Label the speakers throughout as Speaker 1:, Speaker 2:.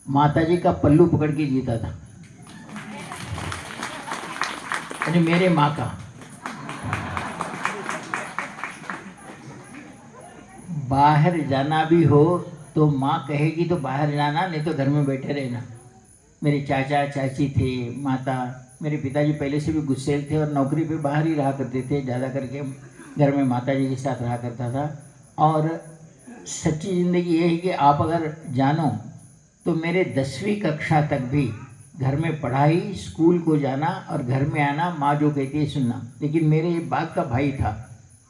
Speaker 1: माताजी का पल्लू पकड़ के जीता था, यानी मेरे माँ का। बाहर जाना भी हो तो माँ कहेगी तो बाहर जाना, नहीं तो घर में बैठे रहना। मेरे चाचा चाची थे, माता, मेरे पिताजी पहले से भी गुस्सेल थे और नौकरी पे बाहर ही रहा करते थे, ज़्यादा करके घर में माताजी के साथ रहा करता था। और सच्ची ज़िंदगी ये है कि आप अगर जानो तो मेरे 10वीं कक्षा तक भी घर में पढ़ाई, स्कूल को जाना और घर में आना, माँ जो कहती है सुनना। लेकिन मेरे एक बात का भाई था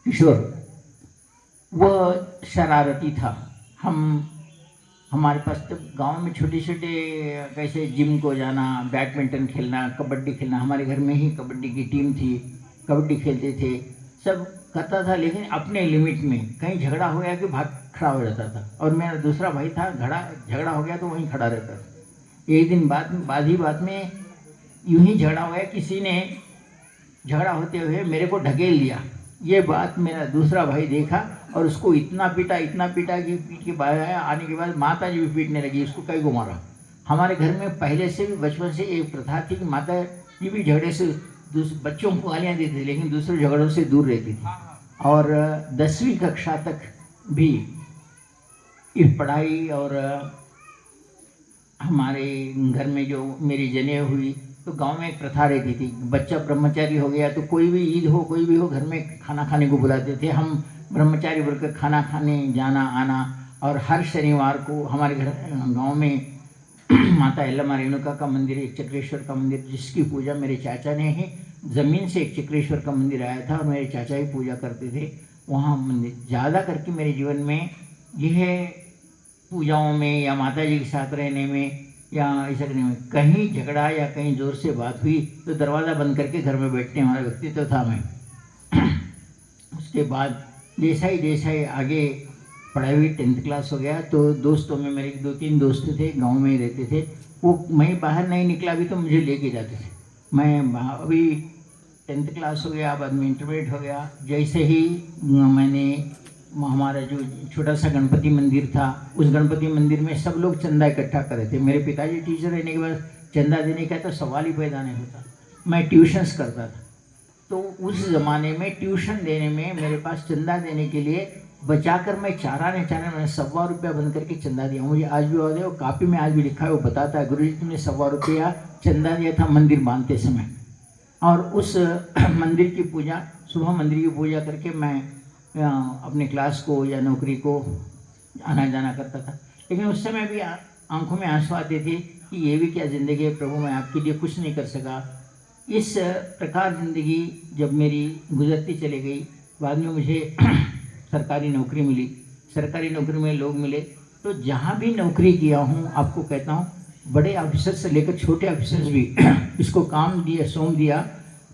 Speaker 1: किशोर, वह शरारती था। हमारे पास तो गांव में छोटे छोटे कैसे जिम को जाना, बैडमिंटन खेलना, कबड्डी खेलना, हमारे घर में ही कबड्डी की टीम थी, कबड्डी खेलते थे, सब करता था। लेकिन अपने लिमिट में, कहीं झगड़ा हो गया कि भाग खड़ा हो जाता था। और मेरा दूसरा भाई था, झगड़ा हो गया तो वहीं खड़ा रहता था। एक दिन बात में यूं ही झगड़ा हो गया, किसी ने झगड़ा होते हुए मेरे को ढकेल दिया। ये बात मेरा दूसरा भाई देखा और उसको इतना पीटा कि पीट के बाहर आया। आने के बाद माता जी भी पीटने लगी, इसको कई को मारा। हमारे घर में पहले से भी बचपन से एक प्रथा थी कि माता जी भी झगड़े से बच्चों को गालियाँ देती थी, लेकिन दूसरे झगड़ों से दूर रहती थी। और 10वीं कक्षा तक भी इस पढ़ाई, और हमारे घर में जो मेरी जनेऊ हुई तो गांव में एक प्रथा रहती थी, बच्चा ब्रह्मचारी हो गया तो कोई भी ईद हो कोई भी हो, घर में खाना खाने को बुलाते थे। हम ब्रह्मचारी बनकर खाना खाने जाना आना। और हर शनिवार को हमारे घर गांव में माता यल्लम्मा रेणुका का मंदिर, एक चक्रेश्वर का मंदिर, जिसकी पूजा मेरे चाचा ने ही ज़मीन से, एक चक्रेश्वर का मंदिर आया था और मेरे चाचा ही पूजा करते थे। वहाँ मंदिर ज़्यादा करके मेरे जीवन में यह पूजाओं में या माता जी के साथ रहने में या ऐसा करने में, कहीं झगड़ा या कहीं ज़ोर से बात हुई तो दरवाज़ा बंद करके घर में बैठने वाला व्यक्तित्व था मैं। उसके बाद जैसा ही आगे पढ़ाई हुई, 10th क्लास हो गया तो दोस्तों में मेरे 2-3 दोस्त थे, गांव में ही रहते थे। वो, मैं बाहर नहीं निकला अभी तो मुझे लेके जाते थे। मैं अभी 10th क्लास हो गया, बाद में इंटरमीडिएट हो गया। जैसे ही मैंने हमारा जो छोटा सा गणपति मंदिर था, उस गणपति मंदिर में सब लोग चंदा इकट्ठा कर रहे थे। मेरे पिताजी टीचर रहने के बाद चंदा देने का तो सवाल ही पैदा नहीं होता। मैं ट्यूशन्स करता था, तो उस ज़माने में ट्यूशन देने में मेरे पास चंदा देने के लिए बचाकर मैं मैंने 1.25 रुपया बन करके चंदा दिया। मुझे आज भी याद है, वो कापी में आज भी लिखा है। वो बताता है, गुरुजी तुमने 1.25 रुपया चंदा दिया था मंदिर बांधते समय। और उस मंदिर की पूजा, सुबह मंदिर की पूजा करके मैं अपने क्लास को या नौकरी को आना जाना करता था। लेकिन उस समय भी आंखों में आंसू आते थे कि ये भी क्या ज़िंदगी है प्रभु, मैं आपके लिए कुछ नहीं कर सका। इस प्रकार ज़िंदगी जब मेरी गुजरती चली गई, बाद में मुझे सरकारी नौकरी मिली। सरकारी नौकरी में लोग मिले, तो जहाँ भी नौकरी किया हूँ आपको कहता हूँ, बड़े ऑफिसर से लेकर छोटे ऑफिसर्स भी इसको काम दिया, सौंप दिया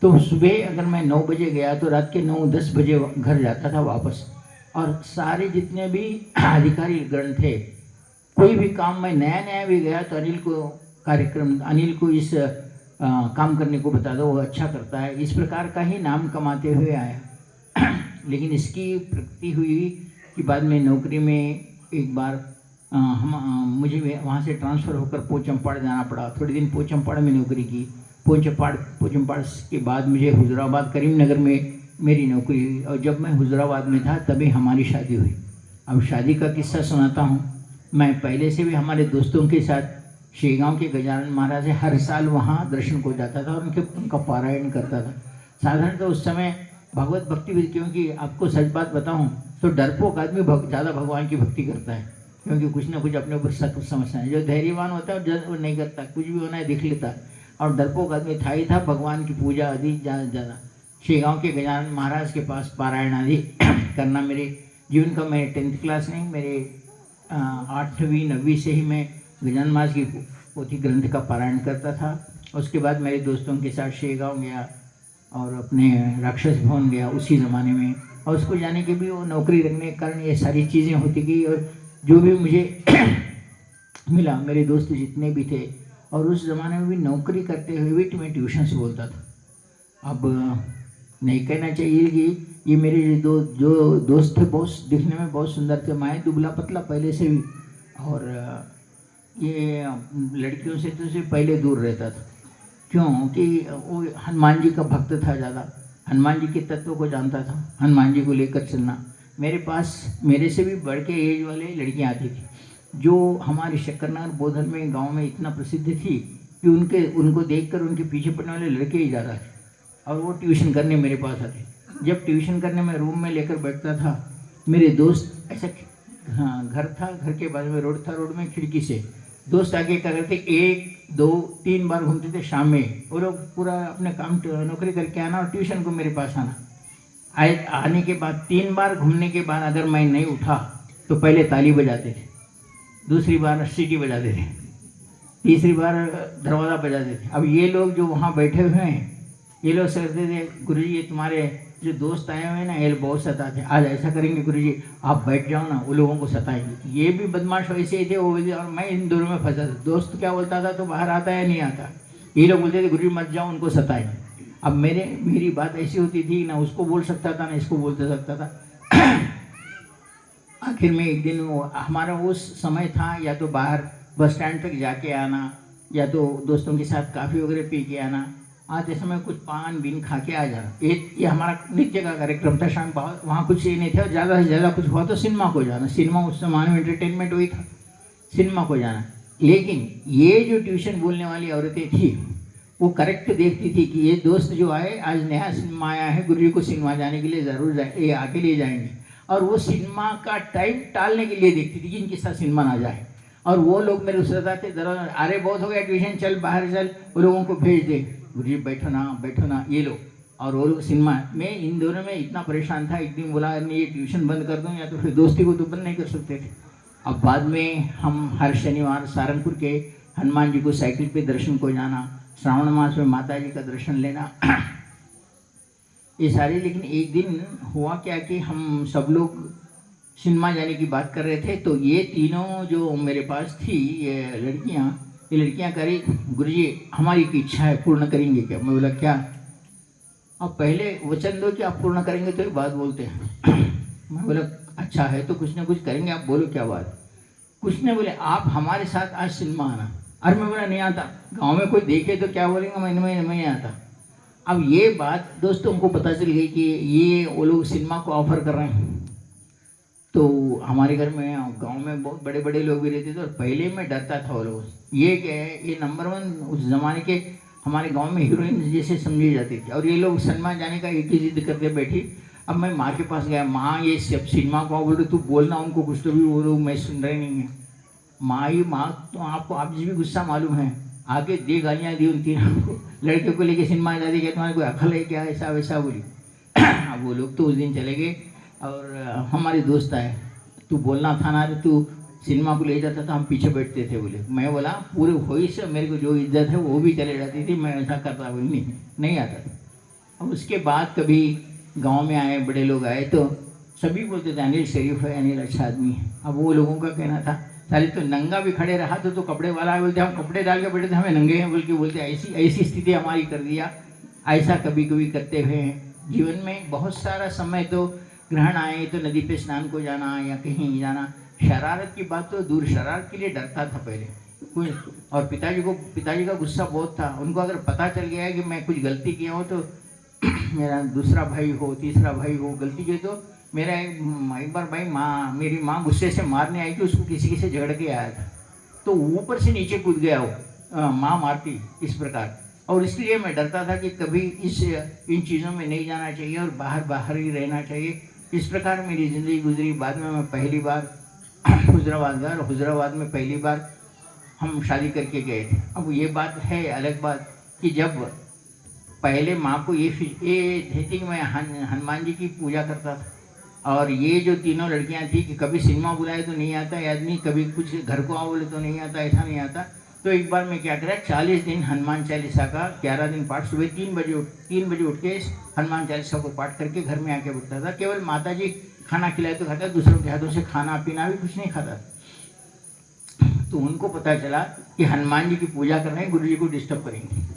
Speaker 1: तो सुबह अगर मैं 9 बजे गया तो रात के 9-10 बजे घर जाता था वापस। और सारे जितने भी अधिकारी गण थे, कोई भी काम मैं नया भी गया तो अनिल को इस काम करने को बता दो, वो अच्छा करता है। इस प्रकार का ही नाम कमाते हुए आया। लेकिन इसकी प्रगति हुई कि बाद में नौकरी में एक बार मुझे वहाँ से ट्रांसफ़र होकर पोचमपाड़ जाना पड़ा। थोड़ी दिन पोचमपाड़ में नौकरी की। पोचमपाड़ के बाद मुझे हुजूराबाद करीमनगर में मेरी नौकरी हुई। और जब मैं हुजूराबाद में था तभी हमारी शादी हुई। अब शादी का किस्सा सुनाता हूँ। मैं पहले से भी हमारे दोस्तों के साथ शेगांव के गजानन महाराज है, हर साल वहाँ दर्शन को जाता था और उनका पारायण करता था। साधारणतः तो उस समय भगवत भक्ति भी, क्योंकि आपको सच बात बताऊँ तो डरपोक आदमी ज़्यादा भगवान की भक्ति करता है, क्योंकि कुछ ना कुछ अपने ऊपर सब कुछ समझना है। जो धैर्यवान होता है वो नहीं करता, कुछ भी होना है देख लेता। और डरपोक आदमी था ही था, भगवान की पूजा आदि ज़्यादा शेगांव के गजानन महाराज के पास पारायण आदि करना मेरे जीवन का। मैं 10th क्लास नहीं, मेरे 8वीं 9वीं से ही मैं गजानन महाराज की पोथी ग्रंथ का पारायण करता था। उसके बाद मेरे दोस्तों के साथ शेगांव गया और अपने राक्षस भवन गया उसी ज़माने में। और उसको जाने के भी वो नौकरी लगने के कारण ये सारी चीज़ें होती गई। और जो भी मुझे मिला, मेरे दोस्त जितने भी थे, और उस ज़माने में भी नौकरी करते हुए भी मैं ट्यूशन्स बोलता था। अब नहीं कहना चाहिए कि ये मेरे जो दोस्त थे बहुत दिखने में बहुत सुंदर थे। मैं दुबला पतला पहले से भी, और ये लड़कियों से तो सिर्फ पहले दूर रहता था। क्यों कि वो हनुमान जी का भक्त था ज़्यादा, हनुमान जी के तत्व को जानता था, हनुमान जी को लेकर चलना। मेरे पास मेरे से भी बढ़ के एज वाले लड़कियाँ आती थी जो हमारे शक्करनगर बोधन में गांव में इतना प्रसिद्ध थी कि उनको देखकर उनके पीछे पड़ने वाले लड़के ही ज़्यादा थे और वो ट्यूशन करने मेरे पास आते। जब ट्यूशन करने में रूम में लेकर बैठता था, मेरे दोस्त ऐसा, हाँ घर था, घर के बाजू में रोड था, रोड में खिड़की से दोस्त आगे क्या करते, 1 2 3 बार घूमते थे शाम में। वो लोग पूरा अपने काम नौकरी करके आना और ट्यूशन को मेरे पास आना। आने के बाद 3 बार घूमने के बाद अगर मैं नहीं उठा तो पहले ताली बजाते थे, दूसरी बार सीटी बजाते थे, तीसरी बार दरवाज़ा बजाते थे। अब ये लोग जो वहाँ बैठे हुए हैं, ये लोग सोचते थे गुरुजी ये तुम्हारे जो दोस्त आए हुए हैं ना, ये बहुत सताते, आज ऐसा करेंगे गुरुजी आप बैठ जाओ ना, वो लोगों को सताएंगे। ये भी बदमाश वैसे ही थे, वो भी, और मैं इन दोनों में फंसा था। दोस्त क्या बोलता था तो बाहर आता या नहीं आता, ये लोग बोलते थे गुरुजी मत जाओ उनको सताएंगे। अब मेरी बात ऐसी होती थी ना, उसको बोल सकता था ना इसको बोलते सकता था। आखिर में एक दिन हमारा वो समय था या तो बाहर बस स्टैंड तक जाके आना या तो दोस्तों के साथ काफ़ी वगैरह पी के आना, आते समय कुछ पान बीन खा के आ जाना। ये हमारा नित्य का कार्यक्रम था। शाम वहाँ कुछ ये नहीं था, ज़्यादा से ज़्यादा कुछ हुआ तो सिनेमा को जाना। सिनेमा उस समय में एंटरटेनमेंट वही था, सिनेमा को जाना। लेकिन ये जो ट्यूशन बोलने वाली औरतें थी वो करेक्ट देखती थी कि ये दोस्त जो आए आज नया सिनेमा आया है, गुरु जी को सिनेमा जाने के लिए ज़रूर ये आके ले जाएंगे, और वो सिनेमा का टाइम टालने के लिए देखती थी कि इनके साथ सिनेमा ना जाए। और वो लोग मेरे उससे थे दरअसल, अरे बहुत हो गया ट्यूशन, चल बाहर चल, वो लोगों को भेज दे, गुरु जी बैठो ना ये लोग, और वो लोग सिनेमा। मैं इन दोनों में इतना परेशान था, एक दिन बोला नहीं ये ट्यूशन बंद कर दूँ या तो फिर दोस्ती को तो बंद नहीं कर सकते थे। अब बाद में हम हर शनिवार सारंगपुर के हनुमान जी को साइकिल पे दर्शन को जाना, श्रावण मास में माता जी का दर्शन लेना, ये सारे। लेकिन एक दिन हुआ क्या कि हम सब लोग सिनेमा जाने की बात कर रहे थे, तो ये तीनों जो मेरे पास थी ये लड़कियां करी, गुरुजी हमारी की इच्छा है, पूर्ण करेंगे क्या? मैं बोला क्या? अब पहले वचन दो कि आप पूर्ण करेंगे तो ही बात बोलते हैं। मैं बोला अच्छा है तो कुछ ना कुछ करेंगे, आप बोलो क्या बात? कुछ ने बोले आप हमारे साथ आज सिनेमा आना। अरे मैं बोला नहीं आता, गांव में कोई देखे तो क्या बोलेंगे, मैं नहीं आता। अब ये बात दोस्तों को पता चल गई कि ये वो लोग सिनेमा को ऑफर कर रहे हैं। तो हमारे घर में गांव में बहुत बड़े बड़े लोग भी रहते थे और पहले मैं डरता था वो लोग। ये क्या है, ये नंबर 1 उस ज़माने के हमारे गांव में हीरोइन जैसे समझी जाती थी, और ये लोग सिनेमा जाने का एक ही जिद करते बैठी। अब मैं माँ के पास गया, माँ ये सब सिनेमा को बोल रहे, तू बोलना उनको कुछ तो भी, वो लोग मैं सुन रहे नहीं है। माँ तो आपको आप जी भी गुस्सा मालूम है, आके दे गालियाँ दी उन तीनों को, लड़कियों को लेके सिनेमा जाती क्या तुम्हारे कोई अकल है क्या, ऐसा वैसा बोली। अब वो लोग तो उस दिन चले गए और हमारे दोस्त आए, तू बोलना था ना, तू सिनेमा को ले जाता था, हम पीछे बैठते थे बोले। मैं बोला पूरे होई से मेरे को जो इज्जत है वो भी चले जाती थी, मैं ऐसा करता बोली नहीं आता था। अब उसके बाद कभी गांव में आए बड़े लोग आए तो सभी बोलते थे अनिल शरीफ है, अनिल अच्छा आदमी है। अब वो लोगों का कहना था साले तो नंगा भी खड़े रहा तो कपड़े वाला बोलते हम कपड़े डाल के बैठे थे, हमें नंगे हैं बोल के बोलते। ऐसी स्थिति हमारी कर दिया। ऐसा कभी कभी करते हुए हैं जीवन में। बहुत सारा समय तो ग्रहण आए तो नदी पे स्नान को जाना या कहीं जाना, शरारत की बात तो दूर, शरारत के लिए डरता था पहले कोई। और पिताजी का गुस्सा बहुत था। उनको अगर पता चल गया है कि मैं कुछ गलती किया हूँ तो मेरा दूसरा भाई हो तीसरा भाई हो गलती की तो मेरा एक बार भाई मेरी माँ गुस्से से मारने आई थी, उसको किसी से झगड़ के आया था तो ऊपर से नीचे कूद गया वो, माँ मारती इस प्रकार। और इसलिए मैं डरता था कि कभी इन चीज़ों में नहीं जाना चाहिए और बाहर ही रहना चाहिए। इस प्रकार मेरी ज़िंदगी गुजरी। बाद में मैं पहली बार हुजराबाद गया और हुजराबाद में पहली बार हम शादी करके गए थे। अब ये बात है अलग बात कि जब पहले माँ को ये थी कि मैं हनुमान जी की पूजा करता था और ये जो तीनों लड़कियां थी कि कभी सिनेमा बुलाए तो नहीं आता आदमी, कभी कुछ घर को आओ बोले तो नहीं आता, ऐसा नहीं आता। तो एक बार मैं क्या करा, 40 दिन हनुमान चालीसा का 11 दिन पाठ, सुबह 3 बजे उठ के हनुमान चालीसा को पाठ करके घर में आके बैठता था। केवल माता जी खाना खिलाए तो खाता, दूसरों के हाथों से खाना पीना भी कुछ नहीं खाता। तो उनको पता चला कि हनुमान जी की पूजा कर रहे हैं, गुरु जी को डिस्टर्ब करेंगे।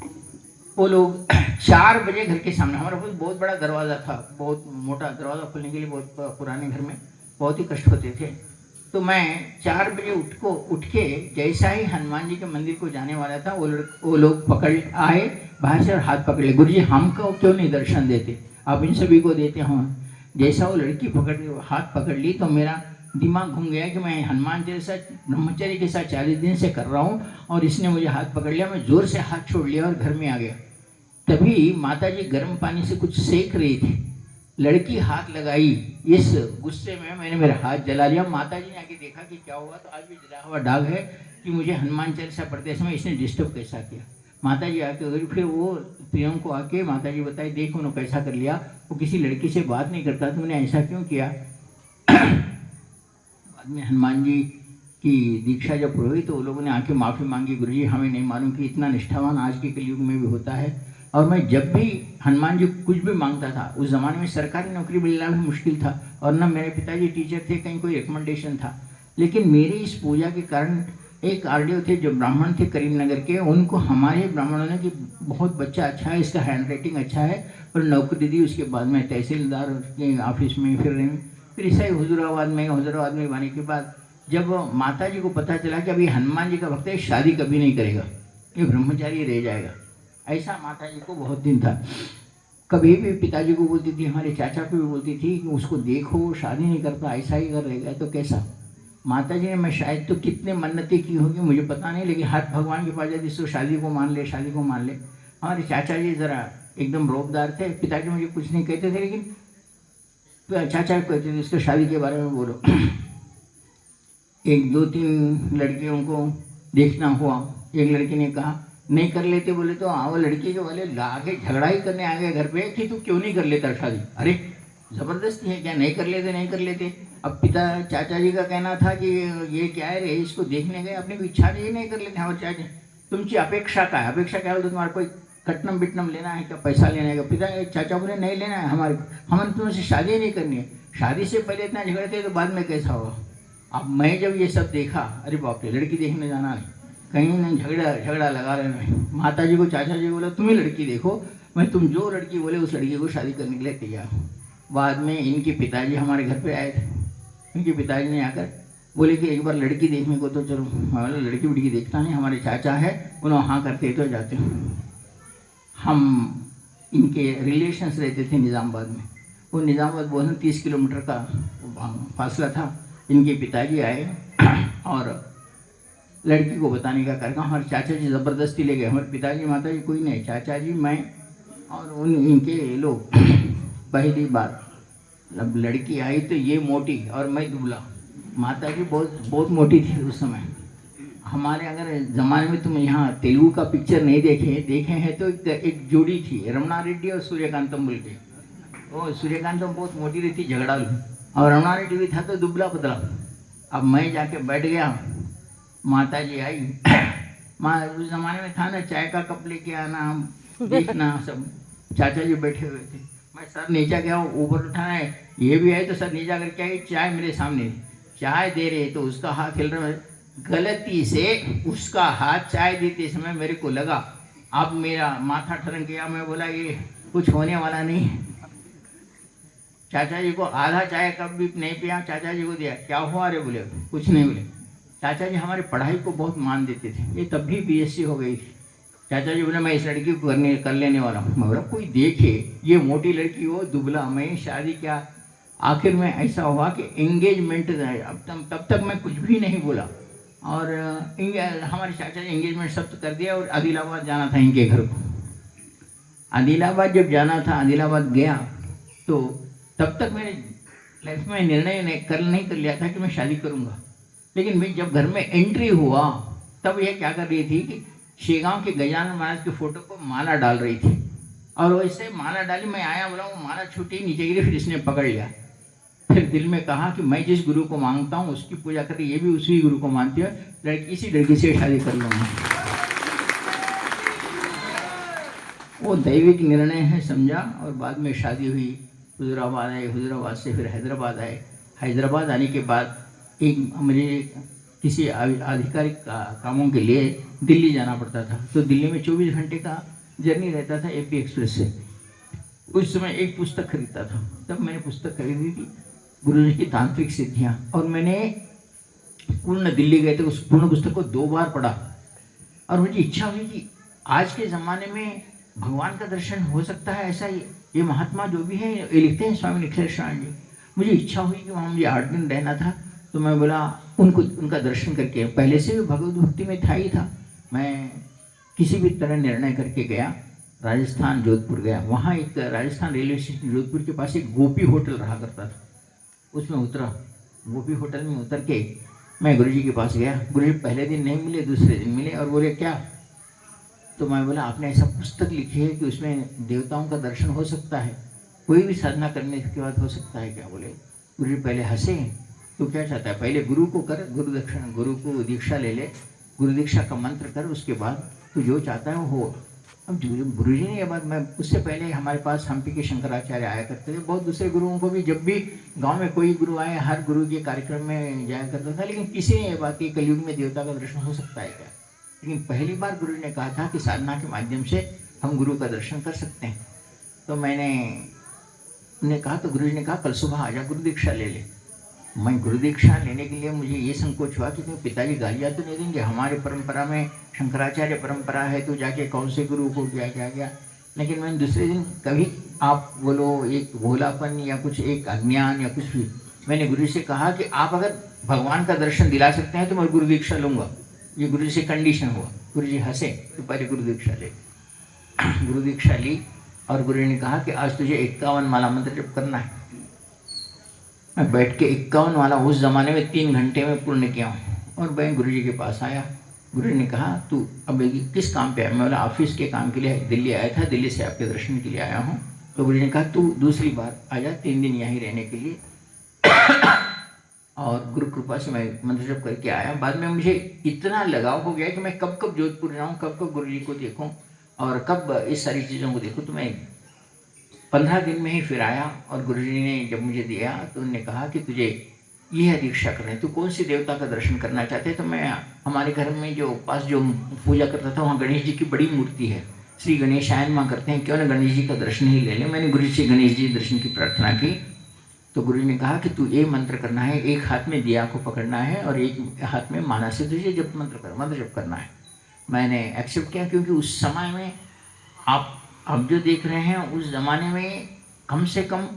Speaker 1: वो लोग 4 बजे घर के सामने, हमारा बहुत बड़ा दरवाज़ा था, बहुत मोटा दरवाज़ा खोलने के लिए बहुत पुराने घर में बहुत ही कष्ट होते थे। तो मैं 4 बजे उठ के जैसा ही हनुमान जी के मंदिर को जाने वाला था, वो लोग पकड़ आए बाहर से और हाथ पकड़ ले, गुरुजी हमको क्यों नहीं दर्शन देते, आप इन सभी को देते हो। जैसा वो लड़की हाथ पकड़ ली तो मेरा दिमाग घूम गया कि मैं हनुमान जैसा ब्रह्मचर्य के साथ 40 दिन से कर रहा हूँ और इसने मुझे हाथ पकड़ लिया। मैं जोर से हाथ छोड़ लिया और घर में आ गया। तभी माता जी गर्म पानी से कुछ सेक रही थी, लड़की हाथ लगाई, इस गुस्से में मैंने मेरा हाथ जला लिया। माता जी ने आके देखा कि क्या हुआ, तो आज भी जला हुआ दाग है कि मुझे हनुमान चालीसा पढ़ते समय इसने डिस्टर्ब कैसा किया। माता जी आके फिर वो प्रियम को आके माता जी बताई, देख उन्होंने कैसा कर लिया, वो किसी लड़की से बात नहीं करता, तुमने ऐसा क्यों किया। बाद में हनुमान जी की दीक्षा जब हुई तो वो लोगों ने आके माफ़ी मांगी, गुरुजी हमें नहीं मालूम कि इतना निष्ठावान आज के कलयुग में भी होता है। और मैं जब भी हनुमान जी कुछ भी मांगता था, उस ज़माने में सरकारी नौकरी मिलना भी मुश्किल था और ना मेरे पिताजी टीचर थे, कहीं कोई रिकमेंडेशन था, लेकिन मेरी इस पूजा के कारण एक आरडीओ थे जो ब्राह्मण थे करीमनगर के, उनको हमारे ब्राह्मणों ने कि बहुत बच्चा अच्छा है, इसका हैंड राइटिंग अच्छा है, और नौकरी दी। उसके बाद में तहसीलदार के ऑफिस में फिर ऐसा ही हुजूराबाद में आने के बाद जब माता जी को पता चला कि अभी हनुमान जी का भक्त है, शादी कभी नहीं करेगा, ये ब्रह्मचारी रह जाएगा, ऐसा माता जी को बहुत दिन था। कभी भी पिताजी को बोलती थी, हमारे चाचा को भी बोलती थी कि उसको देखो शादी नहीं करता, ऐसा ही कर रहेगा तो कैसा। माता जी ने मैं शायद तो कितने मन्नतें की होगी मुझे पता नहीं, लेकिन हाथ भगवान के पास जाती इसको शादी को मान ले, शादी को मान ले। हमारे चाचा जी ज़रा एकदम रोबदार थे, पिताजी मुझे कुछ नहीं कहते थे, लेकिन चाचा को कहते थे इसको शादी के बारे में बोलो। 1-2-3 लड़कियों को देखना हुआ, एक लड़की ने कहा नहीं कर लेते, बोले तो वो लड़की के वाले आगे झगड़ा ही करने आ गए घर पे कि तू क्यों नहीं कर लेता शादी। अरे ज़बरदस्ती है क्या, नहीं कर लेते। अब चाचा जी का कहना था कि ये क्या है रे, इसको देखने गए, अपनी कोई इच्छा नहीं कर लेते। हमारे चाचा तुमची अपेक्षा क्या है, अपेक्षा क्या बोलते तुम्हारा कोई कटनम बिटनम लेना है क्या, पैसा लेना है क्या। चाचा बोले नहीं लेना है, हमें तुमसे शादी नहीं करनी है। शादी से पहले इतना झगड़ते तो बाद में कैसा होगा। अब मैं जब ये सब देखा, अरे बाप रे, लड़की देखने जाना नहीं, कहीं नहीं, झगड़ा लगा रहे हैं। माता जी को चाचा जी बोला तुम ही लड़की देखो, मैं तुम जो लड़की बोले उस लड़की को शादी करने के लिए तैयार हूँ। बाद में इनके पिताजी हमारे घर पे आए थे, इनके पिताजी ने आकर बोले कि एक बार लड़की देखने को तो चलो। मैं बोला लड़की वड़की देखता नहीं, हमारे चाचा है, उन्होंने हाँ करते तो जाते हूँ। हम इनके रिलेशंस रहते थे निज़ामाबाद में, वो निज़ामाबाद बोलना 30 किलोमीटर का फासला था। इनके पिताजी आए और लड़की को बताने का कार्यक्रम, हमारे चाचा जी ज़बरदस्ती ले गए। हमारे पिताजी माता जी कोई नहीं, चाचा जी मैं और इनके लोग। पहली बार जब लड़की आई तो ये मोटी और मैं दुबला, माता जी बहुत मोटी थी उस समय। हमारे अगर ज़माने में तुम यहाँ तेलुगु का पिक्चर नहीं देखे हैं तो एक जोड़ी थी रमना रेड्डी और सूर्यकांतम बोल के। वो सूर्यकांतम बहुत मोटी रहती, झगड़ालू, और रमना रेड्डी भी था तो दुबला पतला। अब मैं जाके बैठ गया, माता जी आई। उस ज़माने में था ना, चाय का कप लेके आना, देखना सब। चाचा जी बैठे हुए थे, मैं सर नीचा गया, ऊपर उठाना है, ये भी आए तो सर नीचा करके आई। चाय मेरे सामने, चाय दे रहे तो उसका हाथ हिल रहा है, गलती से उसका हाथ चाय देते समय मेरे को लगा। अब मेरा माथा ठरक गया, मैं बोला ये कुछ होने वाला नहीं। चाचा जी को आधा चाय कप भी नहीं पिया, चाचा जी को दिया, क्या हुआ रे, बोले कुछ नहीं। बोले चाचा जी हमारी पढ़ाई को बहुत मान देते थे, ये तब भी बीएससी हो गई थी। चाचा जी बोले मैं इस लड़की को कर लेने वाला हूँ। मैं बोला कोई देखे, ये मोटी लड़की हो, दुबला, मैं शादी क्या। आखिर में ऐसा हुआ कि एंगेजमेंट, अब तब तक मैं कुछ भी नहीं बोला, और हमारे चाचा जी एंगेजमेंट सब कर दिया और आदिलाबाद जाना था इनके घर को। आदिलाबाद जब जाना था, आदिलाबाद गया तो तब तक मैंने लाइफ में निर्णय नहीं कर लिया था कि मैं शादी करूँगा। लेकिन मैं जब घर में एंट्री हुआ तब यह क्या कर रही थी कि शेगांव के गजानन महाराज के फोटो को माला डाल रही थी, और वैसे माला डाली, मैं आया, बोला वो माला छूटी नीचे गिरी, फिर इसने पकड़ लिया। फिर दिल में कहा कि मैं जिस गुरु को मांगता हूँ उसकी पूजा कर रही, ये भी उसी गुरु को मानती है, इसी लड़की से शादी कर लूँगा। वो दैविक निर्णय है समझा, और बाद में शादी हुई। हुजूराबाद आए, हुजूराबाद से फिर हैदराबाद आए। हैदराबाद आने के बाद एक मुझे किसी आधिकारिक कामों के लिए दिल्ली जाना पड़ता था, तो दिल्ली में 24 घंटे का जर्नी रहता था एपी एक्सप्रेस से। उस समय एक पुस्तक खरीदता था, तब मैंने पुस्तक खरीदी थी गुरुजी की तांत्रिक सिद्धियाँ, और मैंने पूर्ण दिल्ली गए थे, उस पूर्ण पुस्तक को 2 बार पढ़ा और मुझे इच्छा हुई कि आज के ज़माने में भगवान का दर्शन हो सकता है ऐसा। ये महात्मा जो भी है ये लिखते हैं, स्वामी निखिलेश्वरानंद जी। मुझे इच्छा हुई कि वहाँ मुझे 8 दिन रहना था, तो मैं बोला उनका दर्शन करके, पहले से भी भगवत भक्ति में था ही था। मैं किसी भी तरह निर्णय करके गया, राजस्थान जोधपुर गया। वहाँ एक राजस्थान रेलवे स्टेशन जोधपुर के पास एक गोपी होटल रहा करता था, उसमें उतरा। गोपी होटल में उतर के मैं गुरुजी के पास गया। गुरुजी पहले दिन नहीं मिले, दूसरे दिन मिले और बोले क्या? तो मैं बोला आपने ऐसा पुस्तक लिखी है कि उसमें देवताओं का दर्शन हो सकता है, कोई भी साधना करने के बाद हो सकता है क्या? बोले। गुरुजी पहले हंसे, तो क्या चाहता है, पहले गुरु को कर, गुरु को दीक्षा ले ले, गुरु दीक्षा का मंत्र कर, उसके बाद तो जो चाहता है वो हो। अब गुरु जी ने ये बात, मैं उससे पहले हमारे पास हम्पी के शंकराचार्य आया करते थे, बहुत दूसरे गुरुओं को भी, जब भी गांव में कोई गुरु आए हर गुरु के कार्यक्रम में जाया करता था, लेकिन किसी ने ये बात की कलयुग में देवता का दर्शन हो सकता है क्या? लेकिन पहली बार गुरु ने कहा था कि साधना के माध्यम से हम गुरु का दर्शन कर सकते हैं। तो मैंने कहा, तो गुरु जी ने कहा कल सुबह आजा, गुरु दीक्षा ले ले। मैं गुरु दीक्षा लेने के लिए मुझे ये संकोच हुआ कि तुम्हें पिताजी गालियाँ तो नहीं देंगे, हमारे परंपरा में शंकराचार्य परंपरा है, तो जाके कौन से गुरु को क्या क्या क्या। लेकिन मैंने दूसरे दिन, कभी आप बोलो एक भोलापन या कुछ एक अज्ञान या कुछ भी, मैंने गुरु से कहा कि आप अगर भगवान का दर्शन दिला सकते हैं तो मैं गुरु दीक्षा लूँगा। ये गुरु जी से कंडीशन हुआ। गुरु जी हंसे, तो पहले गुरु दीक्षा ले। गुरु दीक्षा ली और गुरु ने कहा कि आज तुझे 51 माला मंत्र जप करना है। मैं बैठ के 51 वाला उस ज़माने में 3 घंटे में पूर्ण किया हूँ। और मैं गुरु जी के पास आया, गुरु ने कहा तू अब किस काम पे आया? मैं बोला ऑफिस के काम के लिए दिल्ली आया था, दिल्ली से आपके दर्शन के लिए आया हूँ। तो गुरु ने कहा तू दूसरी बार आ जा, 3 दिन यहीं रहने के लिए। और गुरु कृपा से मैं मंत्र जप करके आया। बाद में मुझे इतना लगाव हो गया कि मैं कब कब जोधपुर जाऊँ, कब कब गुरु जी को देखूँ और कब इस सारी चीज़ों को देखूँ। तो मैं 15 दिन में ही फिर आया और गुरु जी ने जब मुझे दिया तो उन्होंने कहा कि तुझे यह दीक्षा करना है, तू कौन सी देवता का दर्शन करना चाहते हैं? तो मैं, हमारे घर में जो पास जो पूजा करता था वहाँ गणेश जी की बड़ी मूर्ति है, श्री गणेशायन माँ करते हैं, क्यों ना गणेश जी का दर्शन ही ले लें। मैंने गुरु जी से गणेश जी दर्शन की प्रार्थना की। तो गुरु जी ने कहा कि तू ये मंत्र करना है, एक हाथ में दिया को पकड़ना है और एक हाथ में माना से तुझे जब मंत्र जप करना है। मैंने एक्सेप्ट किया, क्योंकि उस समय में आप अब जो देख रहे हैं, उस ज़माने में कम से कम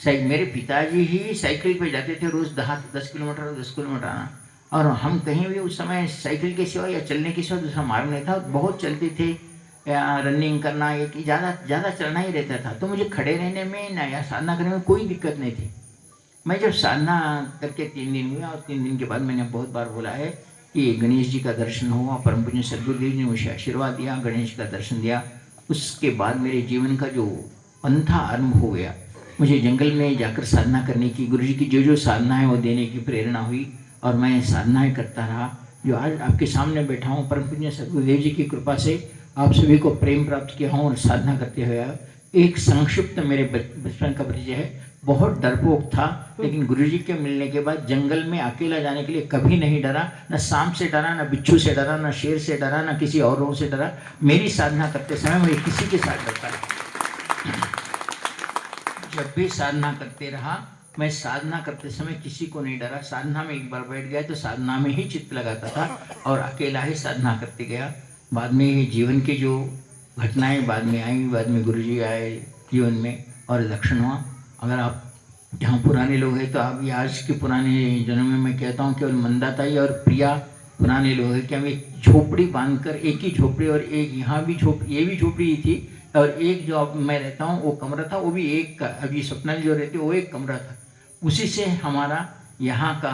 Speaker 1: मेरे पिताजी ही साइकिल पे जाते थे रोज़ 10 किलोमीटर आना, और हम कहीं भी उस समय साइकिल के सिवा या चलने के सिवा दूसरा मार्ग नहीं था। बहुत चलते थे, या रनिंग करना, ये कि ज़्यादा चलना ही रहता था। तो मुझे खड़े रहने में ना या साधना करने में कोई दिक्कत नहीं थी। मैं जब साधना करके 3 दिन हुआ और 3 दिन के बाद मैंने बहुत बार बोला है कि गणेश जी का दर्शन हुआ, परम पूज्य सदगुरुदेव जी ने मुझे आशीर्वाद दिया, गणेश का दर्शन दिया। उसके बाद मेरे जीवन का जो पंथा आरंभ हो गया, मुझे जंगल में जाकर साधना करने की, गुरु जी की जो साधना है वो देने की प्रेरणा हुई और मैं साधनाएं करता रहा। जो आज आपके सामने बैठा हूँ, परम पूज्य सदगुरुदेव जी की कृपा से आप सभी को प्रेम प्राप्त किया हूँ और साधना करते हुए एक संक्षिप्त मेरे बचपन का परिचय है। बहुत डरपोक था, लेकिन गुरुजी के मिलने के बाद जंगल में अकेला जाने के लिए कभी नहीं डरा, न सांप से डरा, न बिच्छू से डरा, न शेर से डरा, न किसी औरों से डरा। मेरी साधना करते समय मैं किसी के साथ डरता नहीं। जब भी साधना करते रहा, मैं साधना करते समय किसी को नहीं डरा। साधना में एक बार बैठ गया तो साधना में ही चित्त लगाता था और अकेला ही साधना करते गया। बाद में जीवन के जो घटनाएं बाद में आई, बाद में गुरुजी आए जीवन में और लक्षण हुआ। अगर आप जहाँ पुराने लोग हैं तो आप ये आज के पुराने जन्म में मैं कहता हूँ केवल मंदाताई और प्रिया पुराने लोग हैं कि हम एक झोपड़ी बांधकर, एक ही झोपड़ी, और एक यहाँ भी ये भी झोपड़ी ही थी, और एक जो अब मैं रहता हूँ वो कमरा था, वो भी एक का, अभी स्वप्नाली जो रहते वो एक कमरा था। उसी से हमारा यहाँ का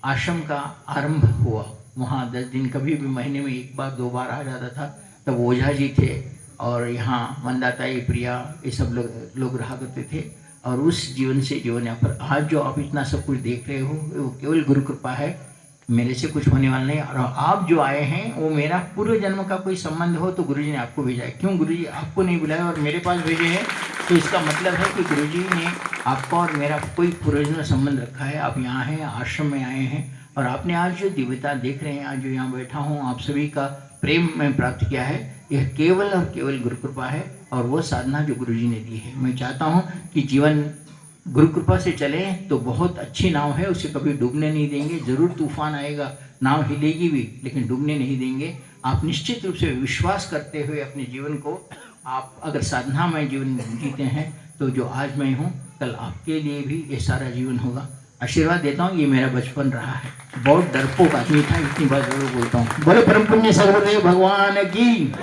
Speaker 1: आश्रम का आरंभ हुआ। वहाँ 10 दिन कभी भी महीने में 1 बार 2 बार आ जाता था। तब ओझा जी थे और यहाँ मंदाताई, प्रिया, ये सब लोग रहा करते थे। और उस जीवन से जीवन यहाँ पर आज जो आप इतना सब कुछ देख रहे हो वो केवल गुरु कृपा है, मेरे से कुछ होने वाला नहीं। और आप जो आए हैं वो मेरा पूर्व जन्म का कोई संबंध हो तो गुरुजी ने आपको भेजा है। क्यों गुरुजी आपको नहीं बुलाया और मेरे पास भेजे हैं, तो इसका मतलब है कि गुरुजी ने आपका और मेरा कोई पूर्व जन्म संबंध रखा है। आप यहाँ हैं, आश्रम में आए हैं, और आपने आज जो दिव्यता देख रहे हैं, आज जो यहाँ बैठा हूँ, आप सभी का प्रेम में प्राप्त किया है। यह केवल और केवल गुरु कृपा है और वो साधना जो गुरुजी ने दी है। मैं चाहता हूँ कि जीवन गुरु कृपा से चले तो बहुत अच्छी नाव है, उसे कभी डूबने नहीं देंगे। जरूर तूफान आएगा, नाव हिलेगी भी, लेकिन डूबने नहीं देंगे। आप निश्चित रूप से विश्वास करते हुए अपने जीवन को, आप अगर साधनामय जीवन जीते हैं तो जो आज मैं हूँ कल आपके लिए भी ये सारा जीवन होगा। आशीर्वाद देता हूँ, ये मेरा बचपन रहा है। बहुत डरपोक आदमी था, इतनी बात जरूर बोलता हूँ। बोले परम पुण्य सदगुरुदेव भगवान की।